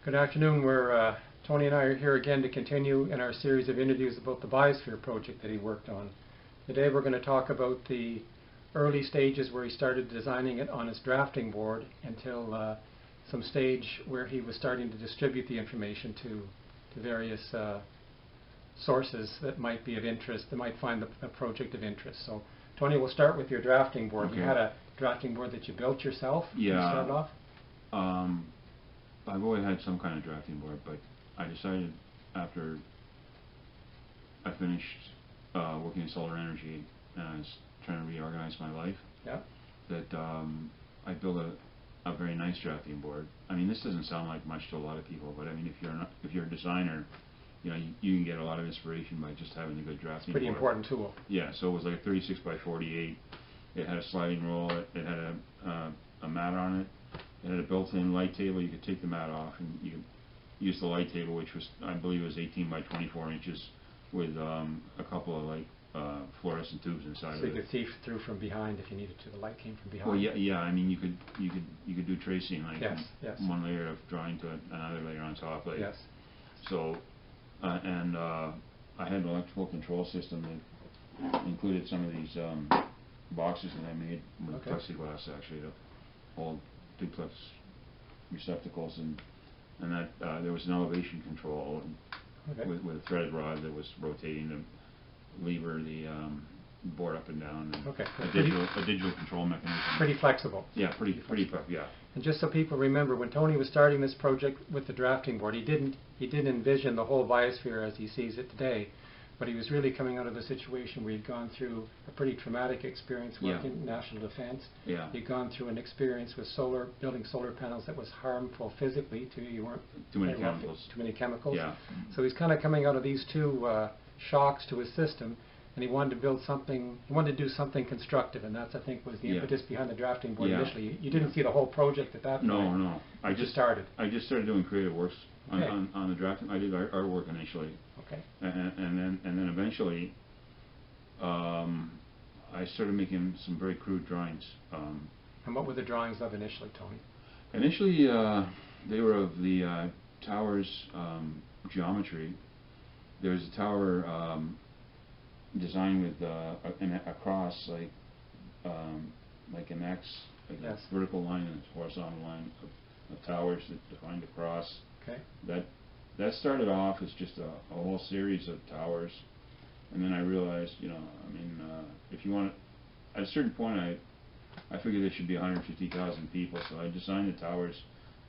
Good afternoon. Tony and I are here again to continue in our series of interviews about the Biosphere Project that he worked on. Today we're going to talk about the early stages where he started designing it on his drafting board until some stage where he was starting to distribute the information to various sources that might be of interest, that might find the project of interest. So Tony, we'll start with your drafting board. Okay. You had a drafting board that you built yourself? Yeah. To start off? I've always had some kind of drafting board, but I decided after I finished working in solar energy and I was trying to reorganize my life, Yeah. that I built a very nice drafting board. I mean, this doesn't sound like much to a lot of people, but I mean, if you're a designer, you know, you can get a lot of inspiration by just having a good drafting Pretty board. important tool. Yeah. So it was like a 36 by 48. It had a sliding roll. It had a mat on it. It had a built-in light table. You could take the mat off and you could use the light table, which was, I believe, was 18 by 24 inches with a couple of fluorescent tubes inside So of it. you could see through from behind if you needed to. The light came from behind. Well, yeah. I mean, you could do tracing, like Yes. one layer of drawing to another layer on top. Like, Yes. So, and I had an electrical control system that included some of these boxes that I made with plexiglass, actually, to hold duplex receptacles, and that there was an elevation control with a threaded rod that was rotating to lever the board up and down. And a digital control mechanism. Pretty flexible. Yeah, pretty yeah. And just so people remember, when Tony was starting this project with the drafting board, he didn't envision the whole biosphere as he sees it today, but he was really coming out of a situation where he'd gone through a pretty traumatic experience working in national defense. Yeah. He'd gone through an experience with building solar panels that was harmful physically to you. Weren't too many chemicals. Too many chemicals. Yeah. So he's kind of coming out of these two shocks to his system, and he wanted to build something. He wanted to do something constructive, and that's, I think, was the impetus behind the drafting board initially. You didn't see the whole project at that point. No. I just started. I just started doing creative works on the drafting. I did artwork initially. Okay. And then eventually, I started making some very crude drawings. And what were the drawings of initially, Tony? Initially, they were of the tower's geometry. There was a tower designed with a cross, like an X, like a vertical line and a horizontal line of towers that defined a cross. Okay. That started off as just a whole series of towers, and then I realized, you know, I mean, if you want, at a certain point, I figured there should be 150,000 people, so I designed the towers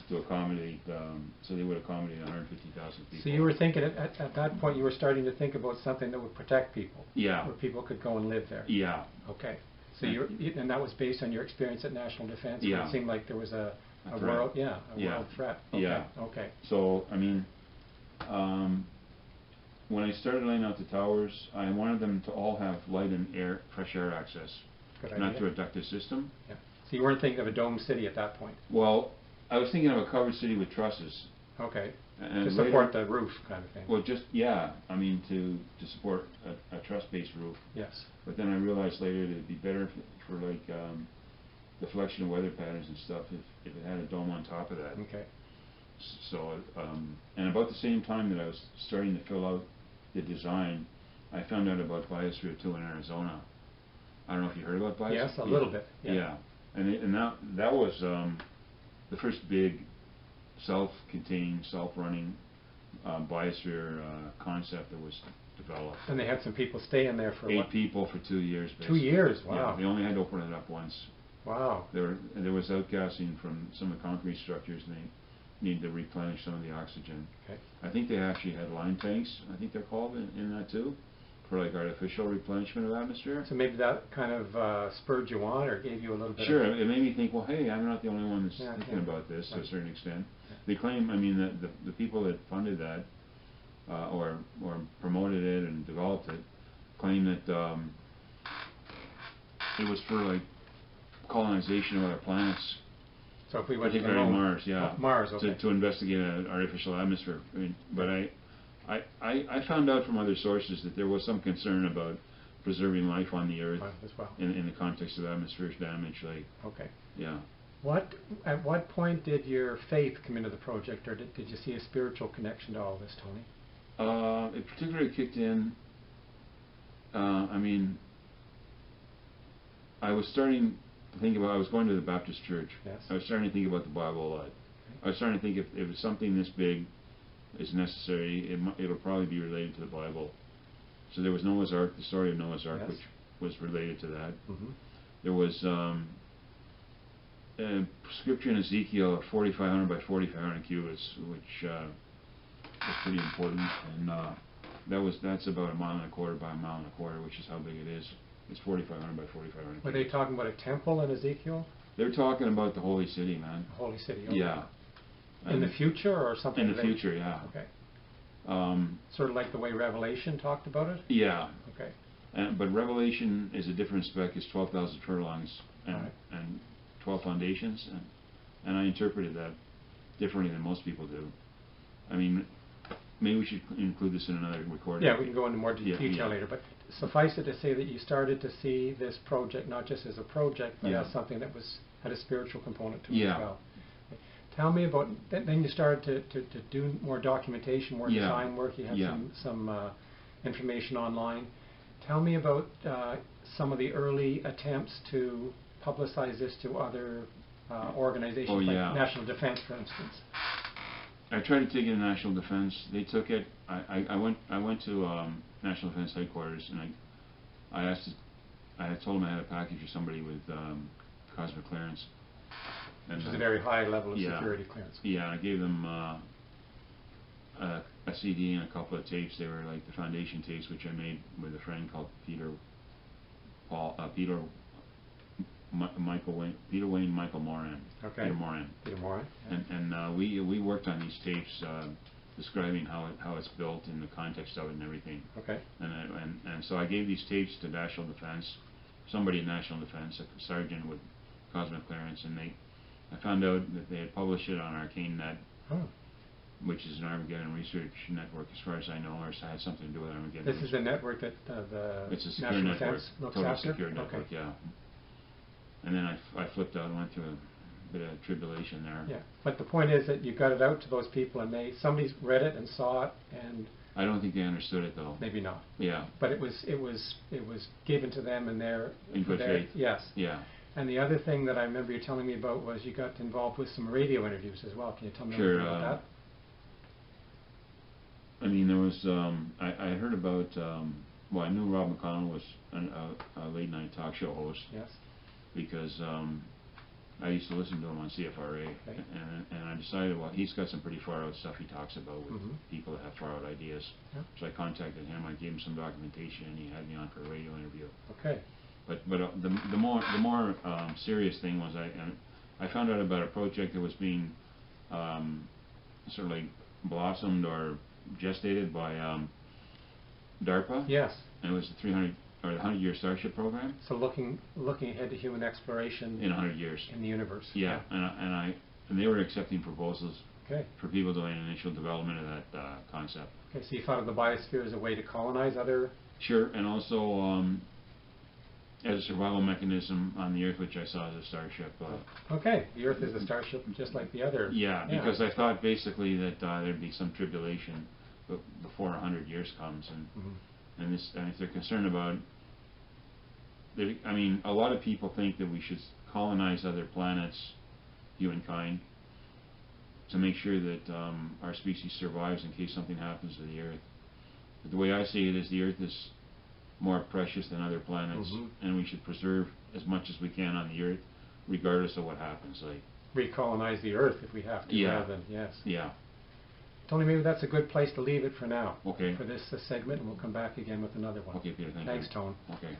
to accommodate, so they would accommodate 150,000 people. So you were thinking, at that point, you were starting to think about something that would protect people. Yeah. Where people could go and live there. Yeah. Okay. So and that was based on your experience at National Defense. Yeah. Where it seemed like there was a world, world threat. Okay. Yeah. Okay. So I mean, when I started laying out the towers, I wanted them to all have light and air, fresh air access, not through a ducted system. Yeah. So you weren't thinking of a dome city at that point. Well, I was thinking of a covered city with trusses. Okay. And to support the roof kind of thing. Well, I mean to support a truss-based roof. Yes. But then I realized later that it'd be better for like deflection of weather patterns and stuff if it had a dome on top of that. Okay. So, and about the same time that I was starting to fill out the design, I found out about Biosphere 2 in Arizona. I don't know if you heard about Biosphere. Yes, a little bit. Yeah. And that was the first big self-contained, self-running biosphere concept that was developed. And they had some people stay in there for 8 people for 2 years.2 Basically. years, wow. Yeah, they only had to open it up once. Wow. There was outgassing from some of the concrete structures, and they needed to replenish some of the oxygen. Okay. I think they actually had lime tanks, I think they're called, in that too, for like artificial replenishment of atmosphere. So maybe that kind of spurred you on, or gave you a little bit Sure, it made me think, well, hey, I'm not the only one that's thinking about this to a certain extent. Yeah. They claim, I mean, that the people that funded that, or promoted it and developed it, claim that it was for like colonization of other planets. So if we went particularly Mars, yeah. Mars, okay. To investigate an artificial atmosphere. I mean, but I found out from other sources that there was some concern about preserving life on the Earth as well. in the context of atmospheric damage. Like, okay. Yeah. At what point did your faith come into the project, or did you see a spiritual connection to all this, Tony? It particularly kicked in. I mean, I was starting to think about. I was going to the Baptist church. Yes. I was starting to think about the Bible a lot. Okay. I was starting to think if something this big is necessary, it'll probably be related to the Bible. So there was Noah's Ark, the story of Noah's Ark, yes, which was related to that. Mm-hmm. There was a scripture in Ezekiel of 4,500 by 4,500 cubits, which was pretty important, and that's about 1.25 miles by 1.25 miles, which is how big it is. It's 4,500 by 4,500. Were they talking about a temple in Ezekiel? They're talking about the holy city, man. The holy city. Okay. Yeah. In the future, or something? In the future, yeah. Okay. Sort of like the way Revelation talked about it? Yeah. Okay. But Revelation is a different spec. It's 12,000 furlongs and 12 foundations, and I interpreted that differently than most people do. I mean, maybe we should include this in another recording. Yeah, we can go into more detail later, but suffice it to say that you started to see this project not just as a project, but as something that had a spiritual component to it as well. Tell me about, then you started to do more documentation, more design work. You had some information online. Tell me about some of the early attempts to publicize this to other organizations, like National Defense, for instance. I tried to take it to National Defense. They took it. I went to National Defense headquarters, and I had told them I had a package for somebody with cosmic clearance. Which is a very high level of security clearance. Yeah, I gave them a CD and a couple of tapes. They were like the foundation tapes, which I made with a friend called Peter Wayne Michael Moran. Okay. Peter Moran. Peter Moran. Yeah. And we worked on these tapes, describing how it's built in the context of it and everything. Okay. And so I gave these tapes to National Defense, somebody in National Defense, a sergeant with cosmic clearance, and I found out that they had published it on ArcaneNet, which is an Armageddon research network, as far as I know, or had something to do with Armageddon. This is a network that the it's a secure National network, Defense looks totally after? secure network, yeah. And then I flipped out and went through a bit of tribulation there. Yeah, but the point is that you got it out to those people, and somebody's read it and saw it, and I don't think they understood it though. Maybe not. Yeah. But it was given to them, and in good faith. Yes. Yeah. And the other thing that I remember you telling me about was you got involved with some radio interviews as well. Can you tell me a little bit about that? I mean, there was, I heard about, well, I knew Rob McConnell was a late night talk show host. Yes. Because I used to listen to him on CFRA, and I decided, well, he's got some pretty far out stuff he talks about with people that have far out ideas. Yeah. So I contacted him, I gave him some documentation, and he had me on for a radio interview. Okay. But the more serious thing was I found out about a project that was being sort of like blossomed or gestated by DARPA. Yes. And it was the 100-year Starship program. So looking ahead to human exploration in 100 years in the universe. Yeah, and they were accepting proposals for people doing initial development of that concept. Okay, so you thought of the biosphere as a way to colonize other. Sure, and also as a survival mechanism on the Earth, which I saw as a starship. Okay, the Earth is a starship just like the other. Yeah, because I thought basically that there'd be some tribulation before 100 years comes, and if they're concerned about, I mean, a lot of people think that we should colonize other planets, humankind, to make sure that our species survives in case something happens to the Earth. But the way I see it is the Earth is more precious than other planets, and we should preserve as much as we can on the Earth, regardless of what happens. Like recolonize the Earth if we have to. Rather than Yeah. Tony, maybe that's a good place to leave it for now. Okay. For this segment, and we'll come back again with another one. Okay, Peter. Thanks, Tone. Okay.